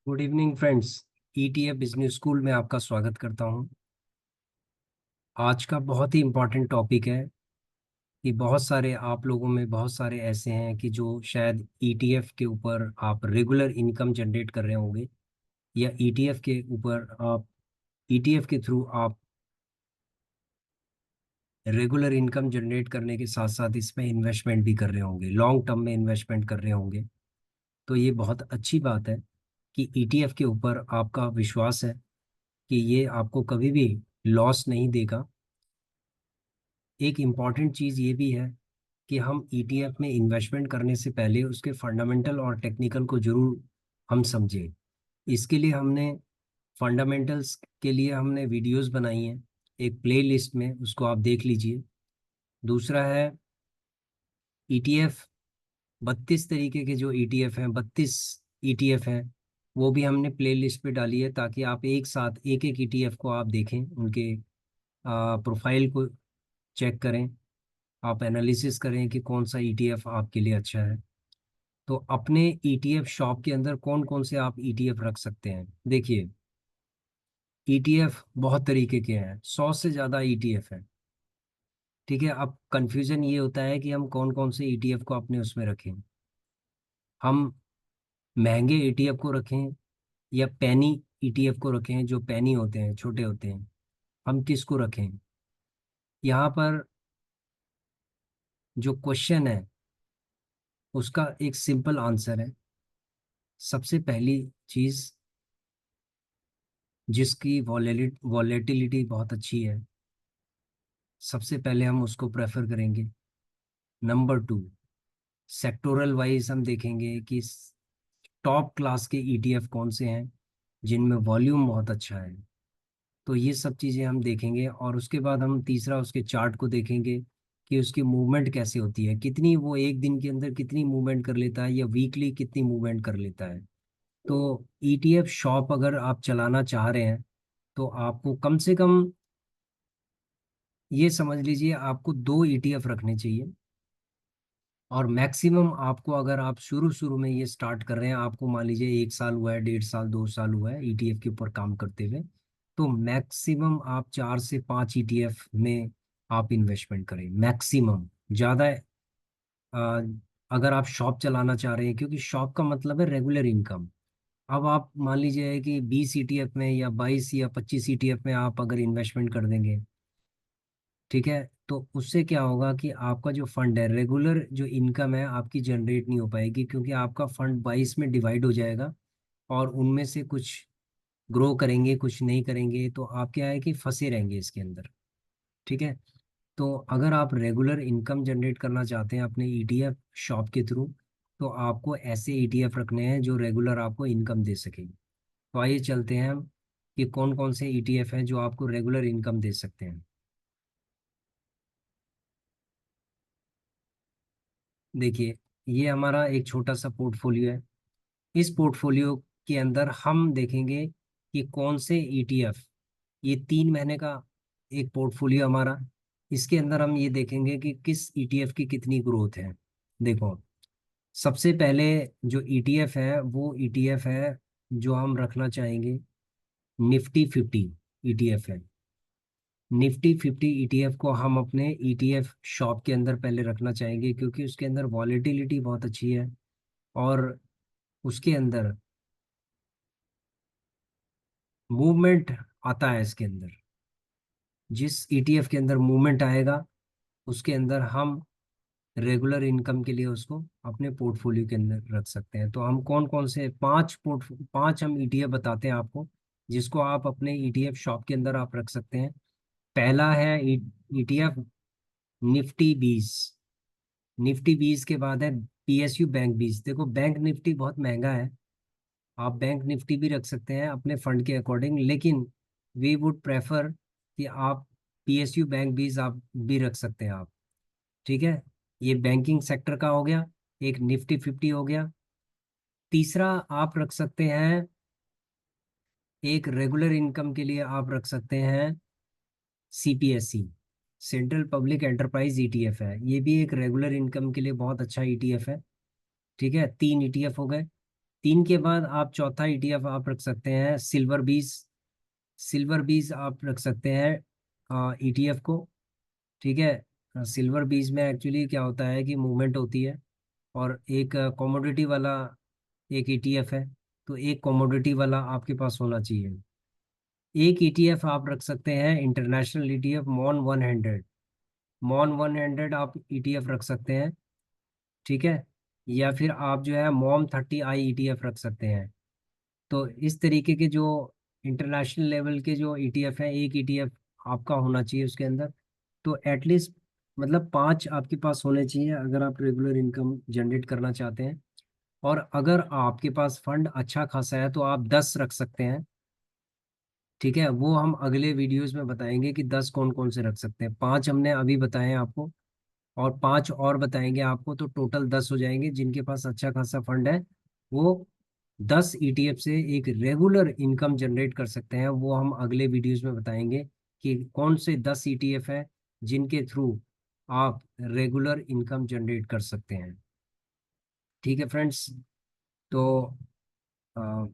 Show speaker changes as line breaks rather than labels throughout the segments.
Good evening friends. ETF business school में आपका स्वागत करता हूं। आज का बहुत ही इम्पोर्टेंट टॉपिक है कि बहुत सारे आप लोगों में बहुत सारे ऐसे हैं कि जो शायद ईटीएफ के ऊपर आप रेगुलर इनकम जनरेट कर रहे होंगे, या ईटीएफ के ऊपर आप ईटीएफ के थ्रू आप रेगुलर इनकम जनरेट करने के साथ साथ इसमें इन्वेस्टमेंट भी कर रहे होंगे, लॉन्ग टर्म में इन्वेस्टमेंट कर रहे होंगे। तो ये बहुत अच्छी बात है कि ईटीएफ के ऊपर आपका विश्वास है कि ये आपको कभी भी लॉस नहीं देगा। एक इम्पॉर्टेंट चीज़ ये भी है कि हम ईटीएफ में इन्वेस्टमेंट करने से पहले उसके फंडामेंटल और टेक्निकल को जरूर हम समझें। इसके लिए हमने फंडामेंटल्स के लिए हमने वीडियोस बनाई हैं एक प्ले लिस्ट में, उसको आप देख लीजिए। दूसरा है ईटीएफ, 32 तरीके के जो ईटीएफ हैं, 32 ईटीएफ हैं, वो भी हमने प्ले लिस्ट पे डाली है ताकि आप एक साथ एक एक ईटीएफ को आप देखें, उनके प्रोफाइल को चेक करें, आप एनालिसिस करें कि कौन सा ईटीएफ आपके लिए अच्छा है। तो अपने ईटीएफ शॉप के अंदर कौन कौन से आप ईटीएफ रख सकते हैं, देखिए। ईटीएफ बहुत तरीके के हैं, 100 से ज़्यादा ईटीएफ है। ठीक है, अब कंफ्यूजन ये होता है कि हम कौन कौन से ईटीएफ को अपने उसमें रखें। हम महंगे ईटीएफ को रखें या पैनी ईटीएफ को रखें, जो पैनी होते हैं, छोटे होते हैं, हम किसको रखें। यहाँ पर जो क्वेश्चन है उसका एक सिंपल आंसर है। सबसे पहली चीज़ जिसकी वॉलेटिलिटी बहुत अच्छी है, सबसे पहले हम उसको प्रेफर करेंगे। नंबर टू, सेक्टोरल वाइज हम देखेंगे कि टॉप क्लास के ईटीएफ कौन से हैं जिनमें वॉल्यूम बहुत अच्छा है। तो ये सब चीज़ें हम देखेंगे, और उसके बाद हम तीसरा उसके चार्ट को देखेंगे कि उसकी मूवमेंट कैसे होती है, कितनी वो एक दिन के अंदर कितनी मूवमेंट कर लेता है या वीकली कितनी मूवमेंट कर लेता है। तो ईटीएफ शॉप अगर आप चलाना चाह रहे हैं तो आपको कम से कम ये समझ लीजिए आपको 2 ईटीएफ रखने चाहिए। और मैक्सिमम आपको, अगर आप शुरू शुरू में ये स्टार्ट कर रहे हैं, आपको मान लीजिए 1 साल हुआ है, 1.5 साल 2 साल हुआ है ईटीएफ के ऊपर काम करते हुए, तो मैक्सिमम आप 4 से 5 ईटीएफ में आप इन्वेस्टमेंट करें मैक्सिमम। ज़्यादा अ, अगर आप शॉप चलाना चाह रहे हैं, क्योंकि शॉप का मतलब है रेगुलर इनकम। अब आप मान लीजिए कि 20 ईटीएफ में या 22 या 25 ईटीएफ में आप अगर इन्वेस्टमेंट कर देंगे, ठीक है, तो उससे क्या होगा कि आपका जो फंड है, रेगुलर जो इनकम है आपकी जनरेट नहीं हो पाएगी, क्योंकि आपका फंड 22 में डिवाइड हो जाएगा और उनमें से कुछ ग्रो करेंगे, कुछ नहीं करेंगे, तो आप क्या है कि फंसे रहेंगे इसके अंदर। ठीक है, तो अगर आप रेगुलर इनकम जनरेट करना चाहते हैं अपने ईटीएफ शॉप के थ्रू, तो आपको ऐसे ईटीएफ रखने हैं जो रेगुलर आपको इनकम दे सके। तो आइए चलते हैं हम कि कौन कौन से ईटीएफ हैं जो आपको रेगुलर इनकम दे सकते हैं। देखिए, ये हमारा एक छोटा सा पोर्टफोलियो है। इस पोर्टफोलियो के अंदर हम देखेंगे कि कौन से ईटीएफ, ये 3 महीने का एक पोर्टफोलियो हमारा, इसके अंदर हम ये देखेंगे कि किस ईटीएफ की कितनी ग्रोथ है। देखो, सबसे पहले जो ईटीएफ है वो ईटीएफ है जो हम रखना चाहेंगे, निफ्टी 50 ईटीएफ है। निफ्टी 50 ईटीएफ को हम अपने ईटीएफ शॉप के अंदर पहले रखना चाहेंगे, क्योंकि उसके अंदर वॉलेटिलिटी बहुत अच्छी है, और उसके अंदर मूवमेंट आता है। इसके अंदर जिस ईटीएफ के अंदर मूवमेंट आएगा उसके अंदर हम रेगुलर इनकम के लिए उसको अपने पोर्टफोलियो के अंदर रख सकते हैं। तो हम कौन कौन से 5 हम ईटीएफ बताते हैं आपको, जिसको आप अपने ईटीएफ शॉप के अंदर आप रख सकते हैं। पहला है ईटीएफ निफ्टी 20। निफ्टी 20 के बाद है पीएसयू बैंक 20। देखो, बैंक निफ्टी बहुत महंगा है, आप बैंक निफ्टी भी रख सकते हैं अपने फंड के अकॉर्डिंग, लेकिन वी वुड प्रेफर कि आप पीएसयू बैंक 20 आप भी रख सकते हैं आप। ठीक है, ये बैंकिंग सेक्टर का हो गया, एक निफ्टी 50 हो गया। तीसरा आप रख सकते हैं, एक रेगुलर इनकम के लिए आप रख सकते हैं CPSC, central public enterprise ETF है। ये भी एक रेगुलर इनकम के लिए बहुत अच्छा ईटीएफ है। ठीक है, 3 ईटीएफ हो गए। 3 के बाद आप चौथा ईटीएफ आप रख सकते हैं सिल्वर बीज। सिल्वर बीज आप रख सकते हैं ईटीएफ को। ठीक है, सिल्वर बीज में एक्चुअली क्या होता है कि मूवमेंट होती है, और एक कमोडिटी वाला एक ईटीएफ है। तो एक कमोडिटी वाला आपके पास होना चाहिए। एक ईटीएफ आप रख सकते हैं इंटरनेशनल ईटीएफ मॉन 100। मॉन 100 आप ईटीएफ रख सकते हैं। ठीक है, या फिर आप जो है मॉम 30 आई ईटीएफ रख सकते हैं। तो इस तरीके के जो इंटरनेशनल लेवल के जो ईटीएफ हैं, एक ईटीएफ आपका होना चाहिए उसके अंदर। तो एटलीस्ट मतलब 5 आपके पास होने चाहिए अगर आप रेगुलर इनकम जनरेट करना चाहते हैं। और अगर आपके पास फंड अच्छा खासा है तो आप 10 रख सकते हैं। ठीक है, वो हम अगले वीडियोस में बताएंगे कि 10 कौन कौन से रख सकते हैं। 5 हमने अभी बताए हैं आपको, और 5 और बताएंगे आपको, तो टोटल 10 हो जाएंगे। जिनके पास अच्छा खासा फंड है वो 10 ईटीएफ से एक रेगुलर इनकम जनरेट कर सकते हैं। वो हम अगले वीडियोस में बताएंगे कि कौन से 10 ईटीएफ हैं जिनके थ्रू आप रेगुलर इनकम जनरेट कर सकते हैं। ठीक है फ्रेंड्स, तो अ,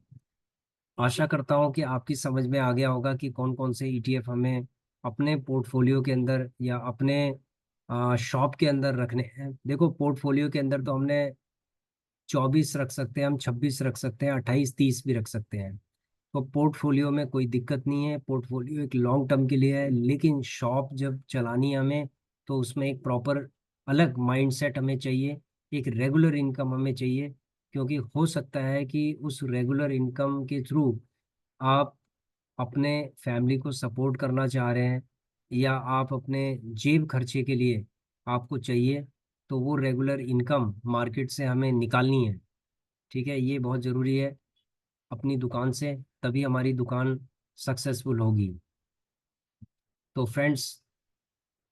आशा करता हूँ कि आपकी समझ में आ गया होगा कि कौन कौन से ईटीएफ हमें अपने पोर्टफोलियो के अंदर या अपने शॉप के अंदर रखने हैं। देखो, पोर्टफोलियो के अंदर तो हमने 24 रख सकते हैं, हम 26 रख सकते हैं, 28 30 भी रख सकते हैं। तो पोर्टफोलियो में कोई दिक्कत नहीं है, पोर्टफोलियो एक लॉन्ग टर्म के लिए है। लेकिन शॉप जब चलानी है हमें, तो उसमें एक प्रॉपर अलग माइंडसेट हमें चाहिए, एक रेगुलर इनकम हमें चाहिए। क्योंकि हो सकता है कि उस रेगुलर इनकम के थ्रू आप अपने फैमिली को सपोर्ट करना चाह रहे हैं, या आप अपने जेब खर्चे के लिए आपको चाहिए, तो वो रेगुलर इनकम मार्केट से हमें निकालनी है। ठीक है, ये बहुत ज़रूरी है अपनी दुकान से, तभी हमारी दुकान सक्सेसफुल होगी। तो फ्रेंड्स,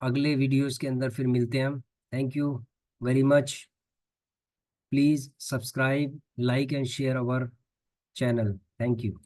अगले वीडियोस के अंदर फिर मिलते हैं हम। Thank you very much. Please subscribe, like and share our channel. Thank you.